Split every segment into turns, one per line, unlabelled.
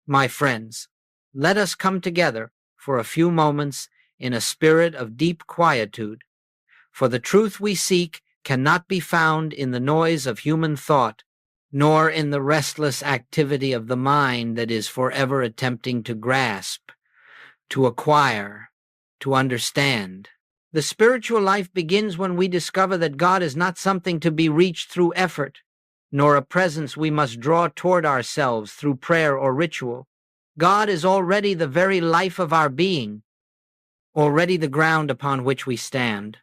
My friends, let us come together for a few moments in a spirit of deep quietude, for the truth we seek cannot be found in the noise of human thought, nor in the restless activity of the mind that is forever attempting to grasp, to acquire, to understand. The spiritual life begins when we discover that God is not something to be reached through effort, nor a presence we must draw toward ourselves through prayer or ritual. God is already the very life of our being, already the ground upon which we stand,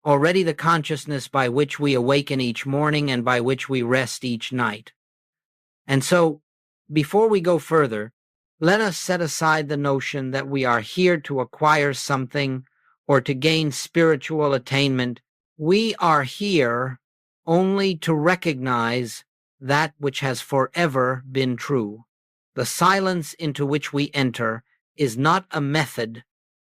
already the consciousness by which we awaken each morning and by which we rest each night. And so, before we go further, let us set aside the notion that we are here to acquire something or to gain spiritual attainment. We are here only to recognize that which has forever been true. The silence into which we enter is not a method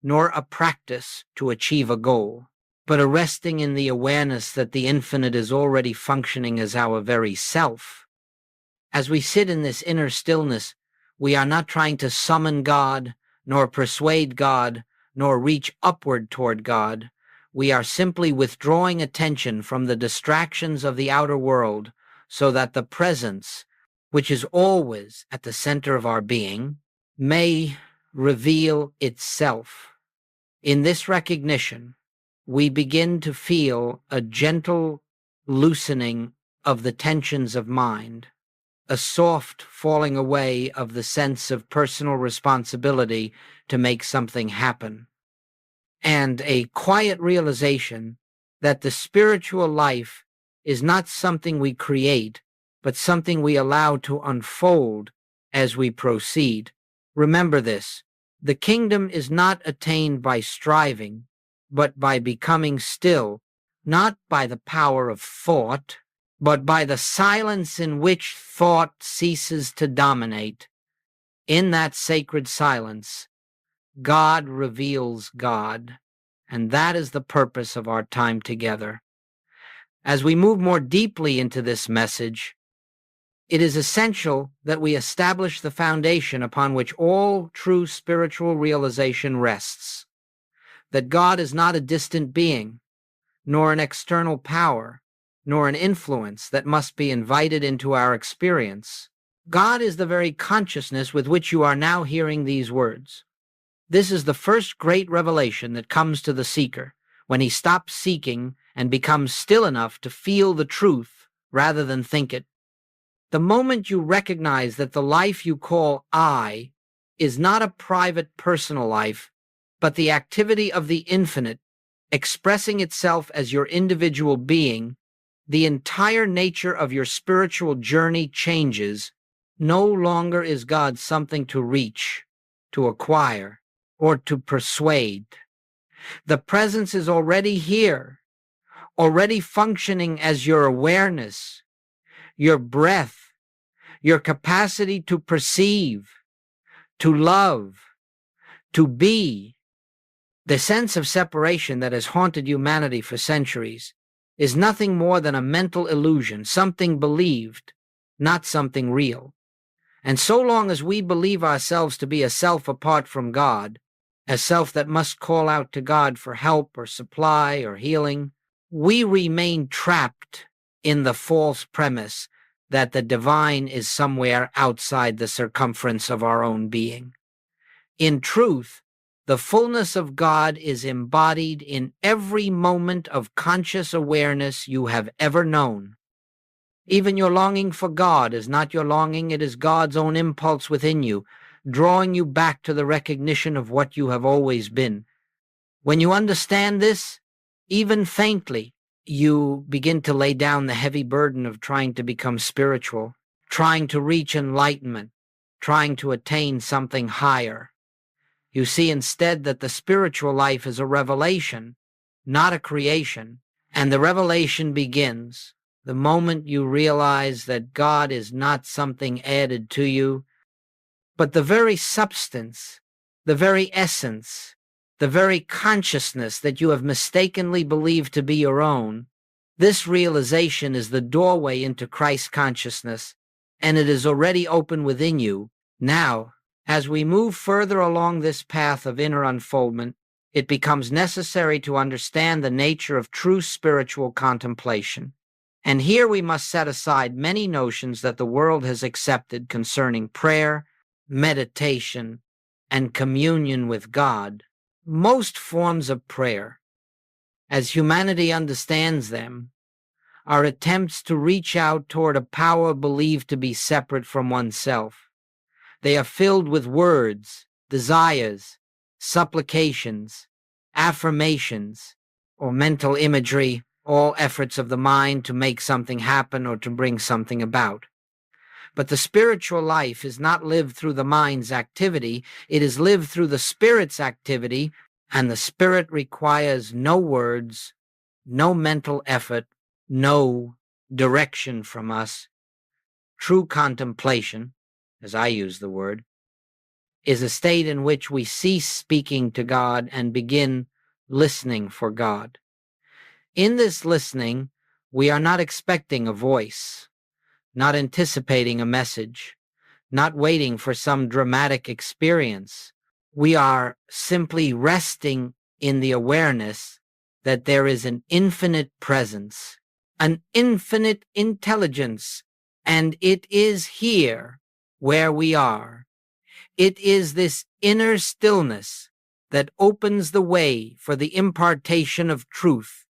nor a practice to achieve a goal, but a resting in the awareness that the infinite is already functioning as our very self. As we sit in this inner stillness, we are not trying to summon God, nor persuade God, nor reach upward toward God. We are simply withdrawing attention from the distractions of the outer world so that the presence, which is always at the center of our being, may reveal itself. In this recognition, we begin to feel a gentle loosening of the tensions of mind, a soft falling away of the sense of personal responsibility to make something happen, and a quiet realization that the spiritual life is not something we create, but something we allow to unfold as we proceed. Remember this: the kingdom is not attained by striving, but by becoming still, not by the power of thought, but by the silence in which thought ceases to dominate. In that sacred silence, God reveals God, and that is the purpose of our time together. As we move more deeply into this message, it is essential that we establish the foundation upon which all true spiritual realization rests, that God is not a distant being, nor an external power, nor an influence that must be invited into our experience. God is the very consciousness with which you are now hearing these words. This is the first great revelation that comes to the seeker when he stops seeking and becomes still enough to feel the truth rather than think it. The moment you recognize that the life you call I is not a private personal life, but the activity of the infinite expressing itself as your individual being, the entire nature of your spiritual journey changes. No longer is God something to reach, to acquire, or to persuade. The presence is already here, already functioning as your awareness, your breath, your capacity to perceive, to love, to be. The sense of separation that has haunted humanity for centuries is nothing more than a mental illusion, something believed, not something real. And so long as we believe ourselves to be a self apart from God, a self that must call out to God for help or supply or healing, we remain trapped in the false premise that the divine is somewhere outside the circumference of our own being. In truth, the fullness of God is embodied in every moment of conscious awareness you have ever known. Even your longing for God is not your longing, it is God's own impulse within you, drawing you back to the recognition of what you have always been. When you understand this, even faintly, you begin to lay down the heavy burden of trying to become spiritual, trying to reach enlightenment, trying to attain something higher. You see instead that the spiritual life is a revelation, not a creation, and the revelation begins the moment you realize that God is not something added to you, but the very substance, the very essence, the very consciousness that you have mistakenly believed to be your own. This realization is the doorway into Christ consciousness, and it is already open within you. Now, As we move further along this path of inner unfoldment, it becomes necessary to understand the nature of true spiritual contemplation. And here we must set aside many notions that the world has accepted concerning prayer, meditation, and communion with God. Most forms of prayer, as humanity understands them, are attempts to reach out toward a power believed to be separate from oneself. They are filled with words, desires, supplications, affirmations, or mental imagery, all efforts of the mind to make something happen or to bring something about. But the spiritual life is not lived through the mind's activity, it is lived through the spirit's activity, and the spirit requires no words, no mental effort, no direction from us. True contemplation, as I use the word, is a state in which we cease speaking to God and begin listening for God. In this listening, we are not expecting a voice, not anticipating a message, not waiting for some dramatic experience. We are simply resting in the awareness that there is an infinite presence, an infinite intelligence, and it is here where we are. It is this inner stillness that opens the way for the impartation of truth.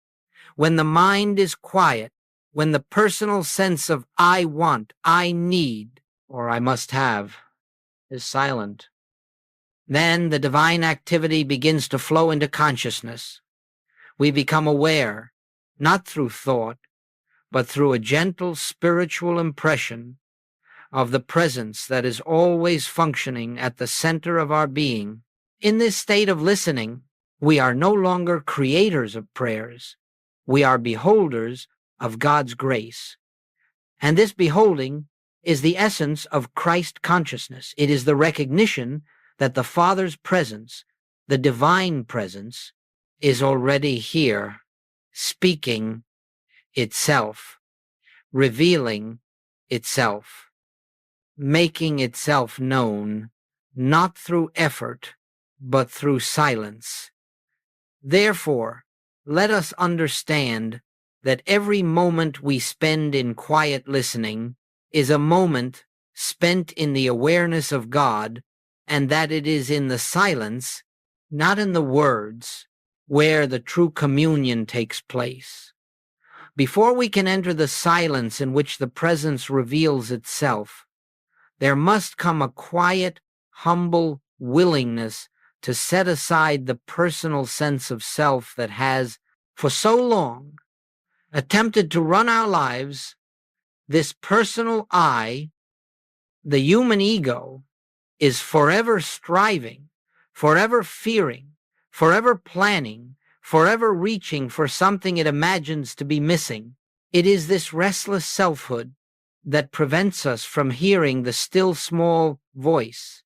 When the mind is quiet, when the personal sense of I want, I need, or I must have, is silent, then the divine activity begins to flow into consciousness. We become aware, not through thought, but through a gentle spiritual impression of the presence that is always functioning at the center of our being. In this state of listening, we are no longer creators of prayers. We are beholders of God's grace. And this beholding is the essence of Christ consciousness. It is the recognition that the Father's presence, the divine presence, is already here, speaking itself, revealing itself, making itself known, not through effort, but through silence. Therefore, let us understand that every moment we spend in quiet listening is a moment spent in the awareness of God, and that it is in the silence, not in the words, where the true communion takes place. Before we can enter the silence in which the presence reveals itself, there must come a quiet, humble willingness to set aside the personal sense of self that has, for so long, attempted to run our lives. This personal I, the human ego, is forever striving, forever fearing, forever planning, forever reaching for something it imagines to be missing. It is this restless selfhood that prevents us from hearing the still small voice,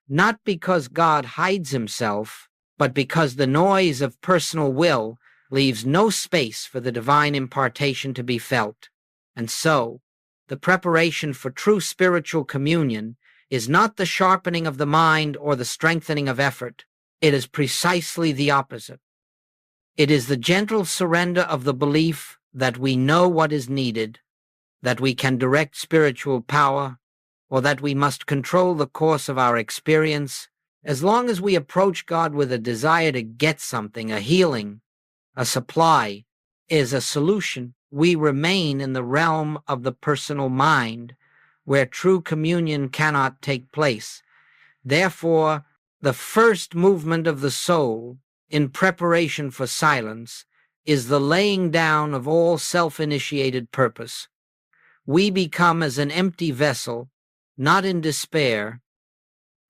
not because God hides himself, but because the noise of personal will leaves no space for the divine impartation to be felt. And so, the preparation for true spiritual communion is not the sharpening of the mind or the strengthening of effort. It is precisely the opposite. It is the gentle surrender of the belief that we know what is needed, that we can direct spiritual power, or that we must control the course of our experience. As long as we approach God with a desire to get something, a healing, a supply, is a solution, we remain in the realm of the personal mind, where true communion cannot take place. Therefore, the first movement of the soul in preparation for silence is the laying down of all self-initiated purpose. We become as an empty vessel, not in despair,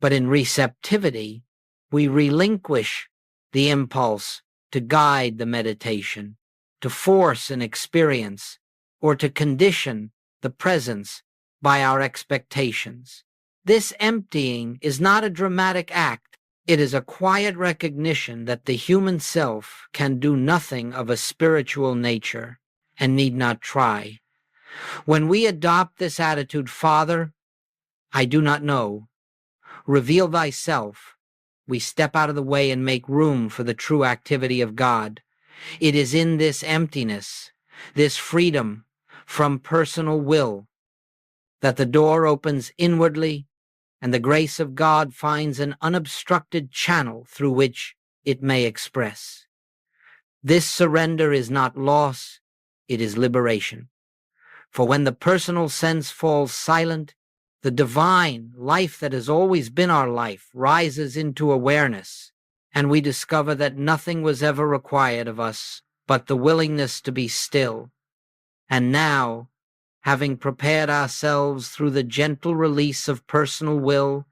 but in receptivity. We relinquish the impulse to guide the meditation, to force an experience, or to condition the presence by our expectations. This emptying is not a dramatic act. It is a quiet recognition that the human self can do nothing of a spiritual nature and need not try. When we adopt this attitude, Father, I do not know, Reveal thyself. We step out of the way and make room for the true activity of God. It is in this emptiness, this freedom from personal will, that the door opens inwardly and the grace of God finds an unobstructed channel through which it may express. This surrender is not loss, it is liberation. For when the personal sense falls silent, the divine life that has always been our life rises into awareness, and we discover that nothing was ever required of us but the willingness to be still. And now, having prepared ourselves through the gentle release of personal will,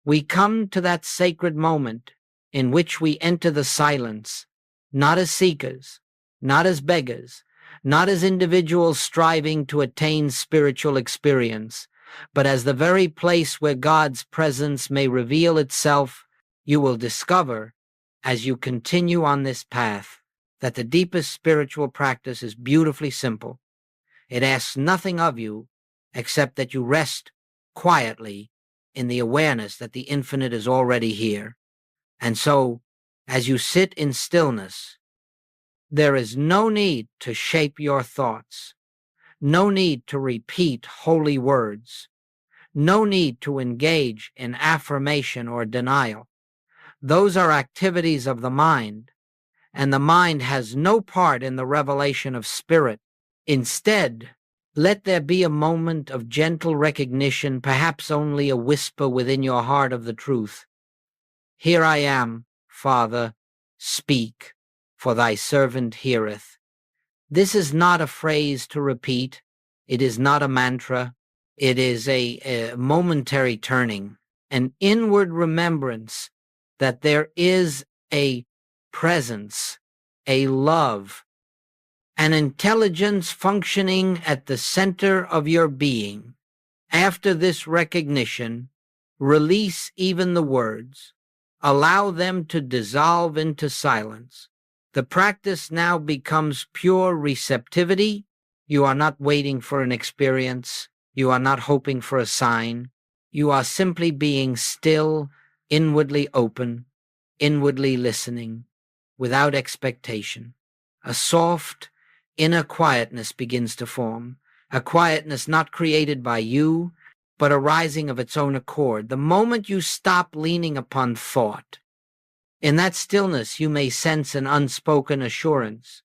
we come to that sacred moment in which we enter the silence, not as seekers, not as beggars, not as individuals striving to attain spiritual experience, but as the very place where God's presence may reveal itself. You will discover, as you continue on this path, that the deepest spiritual practice is beautifully simple. It asks nothing of you except that you rest quietly in the awareness that the infinite is already here. And so, as you sit in stillness, there is no need to shape your thoughts, no need to repeat holy words, no need to engage in affirmation or denial. Those are activities of the mind, and the mind has no part in the revelation of spirit. Instead, let there be a moment of gentle recognition, perhaps only a whisper within your heart of the truth. Here I am, Father, speak, for thy servant heareth. This is not a phrase to repeat. It is not a mantra. It is a momentary turning, an inward remembrance that there is a presence, a love, an intelligence functioning at the center of your being. After this recognition, release even the words. Allow them to dissolve into silence. The practice now becomes pure receptivity. You are not waiting for an experience. You are not hoping for a sign. You are simply being still, inwardly open, inwardly listening, without expectation. A soft, inner quietness begins to form, a quietness not created by you, but arising of its own accord. The moment you stop leaning upon thought, in that stillness you may sense an unspoken assurance,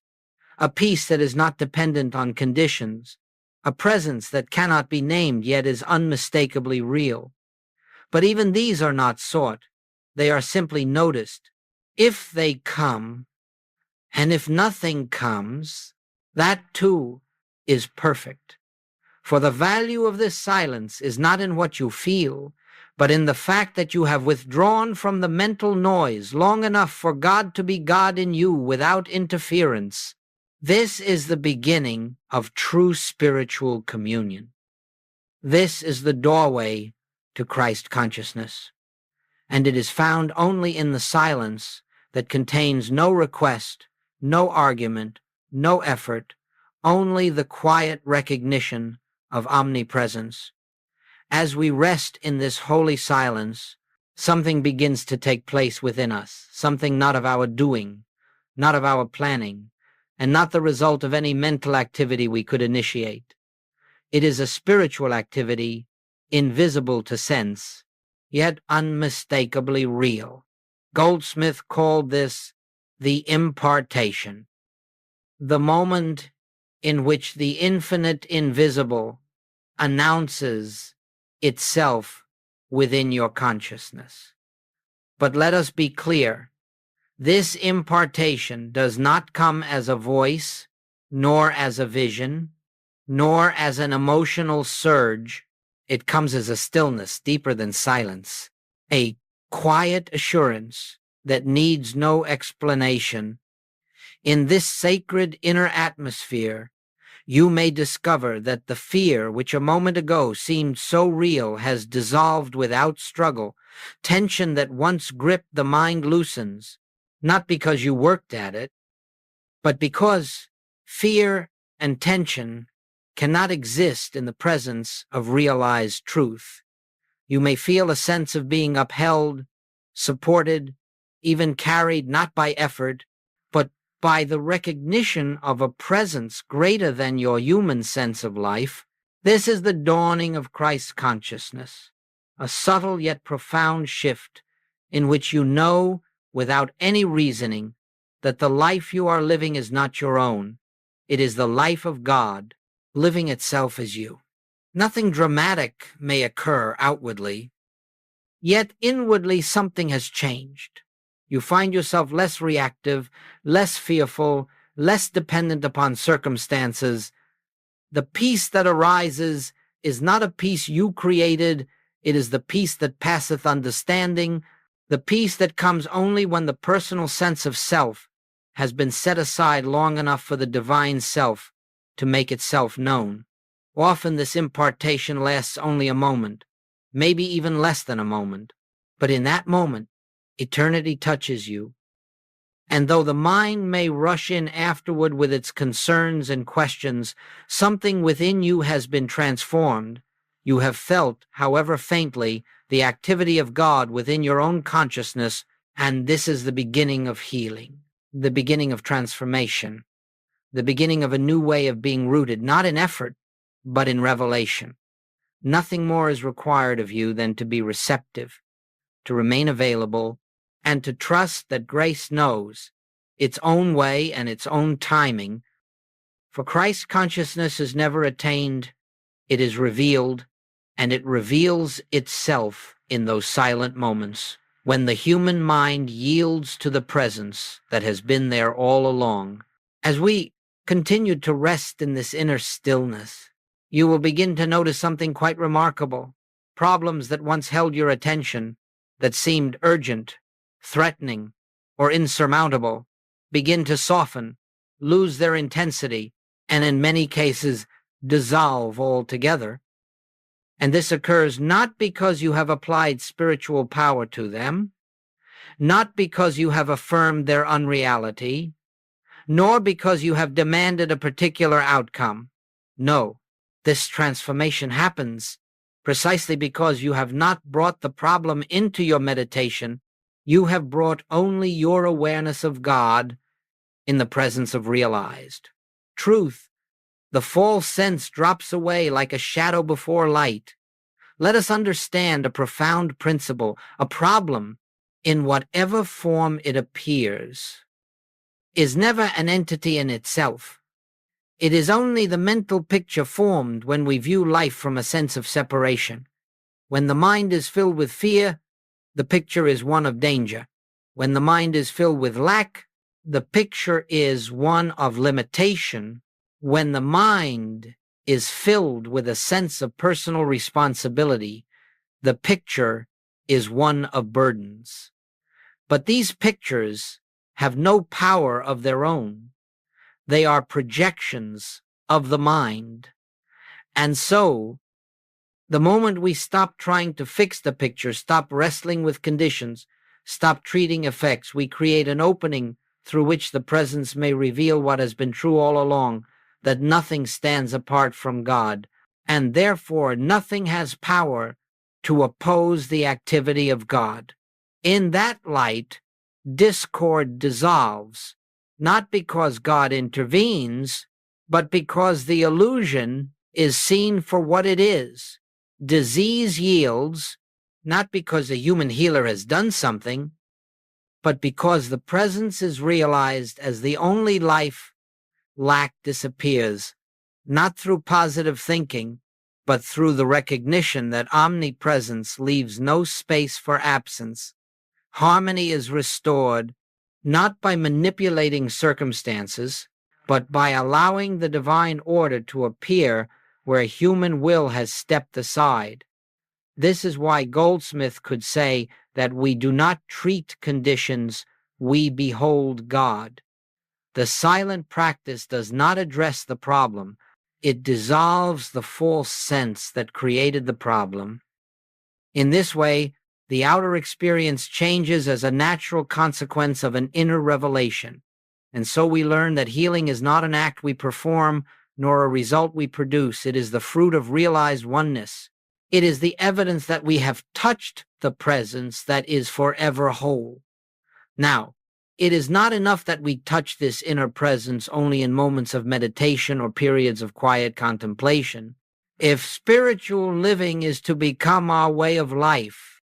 a peace that is not dependent on conditions, a presence that cannot be named yet is unmistakably real. But even these are not sought. They are simply noticed. If they come, and if nothing comes, that too is perfect. For the value of this silence is not in what you feel, but in the fact that you have withdrawn from the mental noise long enough for God to be God in you without interference. This is the beginning of true spiritual communion. This is the doorway to Christ consciousness, and it is found only in the silence that contains no request, no argument, no effort, only the quiet recognition of omnipresence. As we rest in this holy silence, something begins to take place within us, something not of our doing, not of our planning, and not the result of any mental activity we could initiate. It is a spiritual activity, invisible to sense, yet unmistakably real. Goldsmith called this the impartation, the moment in which the infinite invisible announces itself within your consciousness. But let us be clear, this impartation does not come as a voice, nor as a vision, nor as an emotional surge. It comes as a stillness deeper than silence, a quiet assurance that needs no explanation. In this sacred inner atmosphere, you may discover that the fear which a moment ago seemed so real has dissolved without struggle. Tension that once gripped the mind loosens, not because you worked at it, but because fear and tension cannot exist in the presence of realized truth. You may feel a sense of being upheld, supported, even carried not by effort, but by the recognition of a presence greater than your human sense of life. This is the dawning of Christ consciousness, a subtle yet profound shift in which you know, without any reasoning, that the life you are living is not your own. It is the life of God, living itself as you. Nothing dramatic may occur outwardly, yet inwardly something has changed. You find yourself less reactive, less fearful, less dependent upon circumstances. The peace that arises is not a peace you created, it is the peace that passeth understanding, the peace that comes only when the personal sense of self has been set aside long enough for the divine self to make itself known. Often this impartation lasts only a moment, maybe even less than a moment, but in that moment, eternity touches you. And though the mind may rush in afterward with its concerns and questions, something within you has been transformed. You have felt, however faintly, the activity of God within your own consciousness, and this is the beginning of healing, the beginning of transformation, the beginning of a new way of being rooted, not in effort, but in revelation. Nothing more is required of you than to be receptive, to remain available, and to trust that grace knows its own way and its own timing. For Christ consciousness is never attained, it is revealed, and it reveals itself in those silent moments when the human mind yields to the presence that has been there all along. As we continue to rest in this inner stillness, you will begin to notice something quite remarkable. Problems that once held your attention, that seemed urgent, threatening, or insurmountable, begin to soften, lose their intensity, and in many cases dissolve altogether. And this occurs not because you have applied spiritual power to them, not because you have affirmed their unreality, nor because you have demanded a particular outcome. No, this transformation happens precisely because you have not brought the problem into your meditation. You have brought only your awareness of God in the presence of realized truth. The false sense drops away like a shadow before light. Let us understand a profound principle. A problem, in whatever form it appears, is never an entity in itself. It is only the mental picture formed when we view life from a sense of separation. When the mind is filled with fear, the picture is one of danger. When the mind is filled with lack, the picture is one of limitation. When the mind is filled with a sense of personal responsibility, the picture is one of burdens. But these pictures have no power of their own. They are projections of the mind. And so, the moment we stop trying to fix the picture, stop wrestling with conditions, stop treating effects, we create an opening through which the presence may reveal what has been true all along, that nothing stands apart from God, and therefore nothing has power to oppose the activity of God. In that light, discord dissolves, not because God intervenes, but because the illusion is seen for what it is. Disease yields, not because a human healer has done something, but because the presence is realized as the only life. Lack disappears, not through positive thinking, but through the recognition that omnipresence leaves no space for absence. Harmony is restored, not by manipulating circumstances, but by allowing the divine order to appear where human will has stepped aside. This is why Goldsmith could say that we do not treat conditions, we behold God. The silent practice does not address the problem. It dissolves the false sense that created the problem. In this way, the outer experience changes as a natural consequence of an inner revelation. And so we learn that healing is not an act we perform, nor a result we produce. It is the fruit of realized oneness. It is the evidence that we have touched the presence that is forever whole. Now, it is not enough that we touch this inner presence only in moments of meditation or periods of quiet contemplation. If spiritual living is to become our way of life,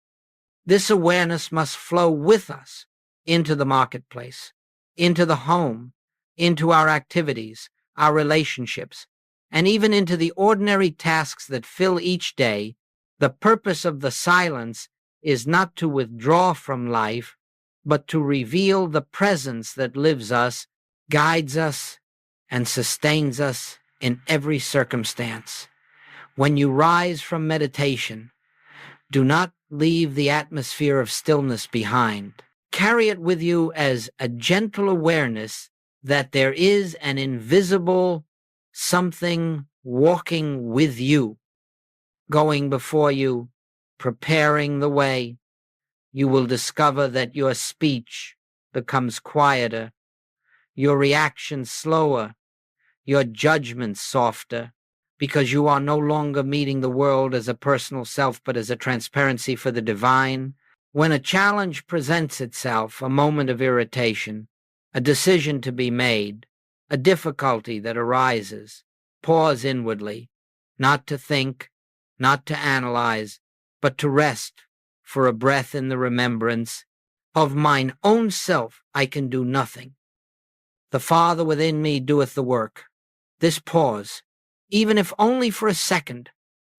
this awareness must flow with us into the marketplace, into the home, into our activities, our relationships, and even into the ordinary tasks that fill each day. The purpose of the silence is not to withdraw from life, but to reveal the presence that lives us, guides us, and sustains us in every circumstance. When you rise from meditation, do not leave the atmosphere of stillness behind. Carry it with you as a gentle awareness that there is an invisible something walking with you, going before you, preparing the way. You will discover that your speech becomes quieter, your reactions slower, your judgments softer, because you are no longer meeting the world as a personal self, but as a transparency for the divine. When a challenge presents itself, a moment of irritation, a decision to be made, a difficulty that arises, pause inwardly, not to think, not to analyze, but to rest for a breath in the remembrance of mine own self. I can do nothing. The Father within me doeth the work. This pause, even if only for a second,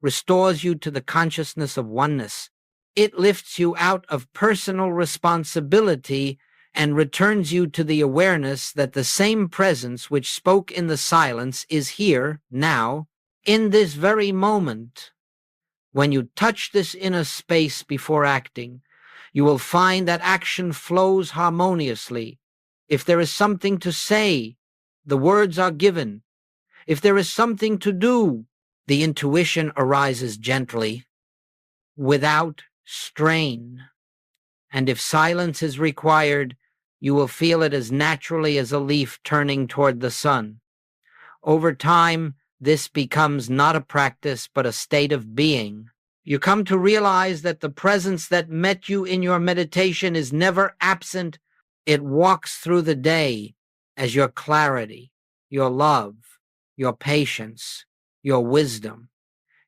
restores you to the consciousness of oneness. It lifts you out of personal responsibility and returns you to the awareness that the same presence which spoke in the silence is here, now, in this very moment. When you touch this inner space before acting, you will find that action flows harmoniously. If there is something to say, the words are given. If there is something to do, the intuition arises gently, without strain. And if silence is required, you will feel it as naturally as a leaf turning toward the sun. Over time, this becomes not a practice, but a state of being. You come to realize that the presence that met you in your meditation is never absent. It walks through the day as your clarity, your love, your patience, your wisdom.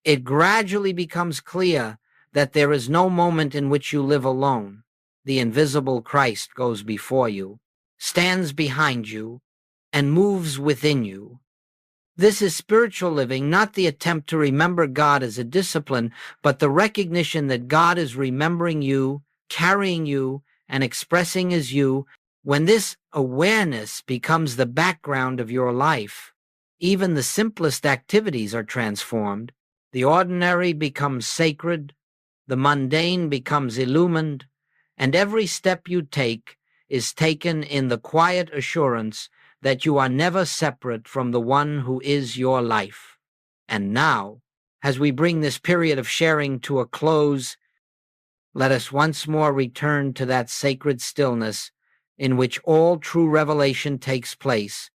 It gradually becomes clear that there is no moment in which you live alone. The invisible Christ goes before you, stands behind you, and moves within you. This is spiritual living, not the attempt to remember God as a discipline, but the recognition that God is remembering you, carrying you, and expressing as you. When this awareness becomes the background of your life, even the simplest activities are transformed. The ordinary becomes sacred, the mundane becomes illumined, and every step you take is taken in the quiet assurance that you are never separate from the one who is your life. And now, as we bring this period of sharing to a close, let us once more return to that sacred stillness in which all true revelation takes place.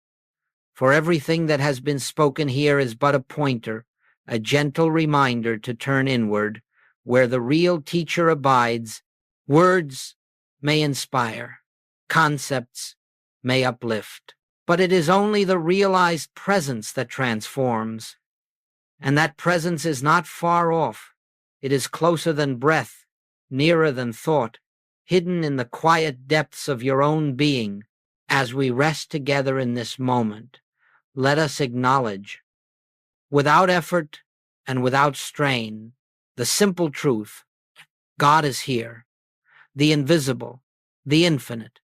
For everything that has been spoken here is but a pointer, a gentle reminder to turn inward, where the real teacher abides. Words may inspire, concepts may uplift, but it is only the realized presence that transforms. And that presence is not far off. It is closer than breath, nearer than thought, hidden in the quiet depths of your own being. As we rest together in this moment, let us acknowledge, without effort and without strain, the simple truth: God is here, the invisible, the infinite,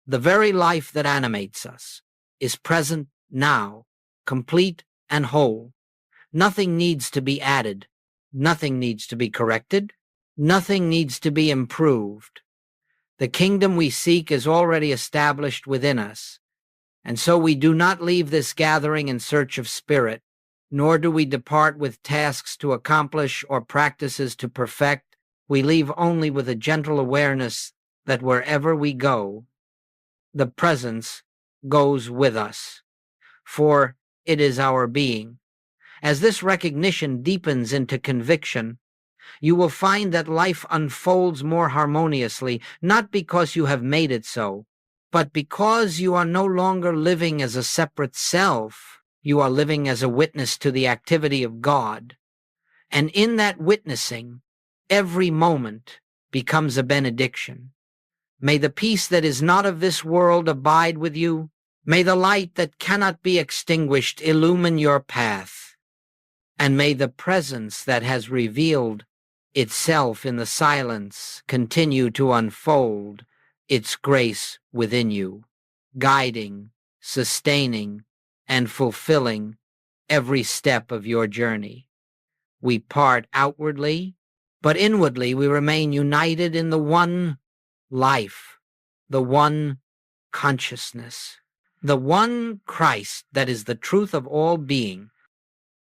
the very life that animates us, is present now, complete and whole. Nothing needs to be added, nothing needs to be corrected, nothing needs to be improved. The kingdom we seek is already established within us, and so we do not leave this gathering in search of spirit, nor do we depart with tasks to accomplish or practices to perfect. We leave only with a gentle awareness that wherever we go, the presence goes with us, for it is our being. As this recognition deepens into conviction, you will find that life unfolds more harmoniously, not because you have made it so, but because you are no longer living as a separate self. You are living as a witness to the activity of God. And in that witnessing, every moment becomes a benediction. May the peace that is not of this world abide with you. May the light that cannot be extinguished illumine your path. And may the presence that has revealed itself in the silence continue to unfold its grace within you, guiding, sustaining, and fulfilling every step of your journey. We part outwardly, but inwardly we remain united in the one life, the one consciousness, the one Christ that is the truth of all being,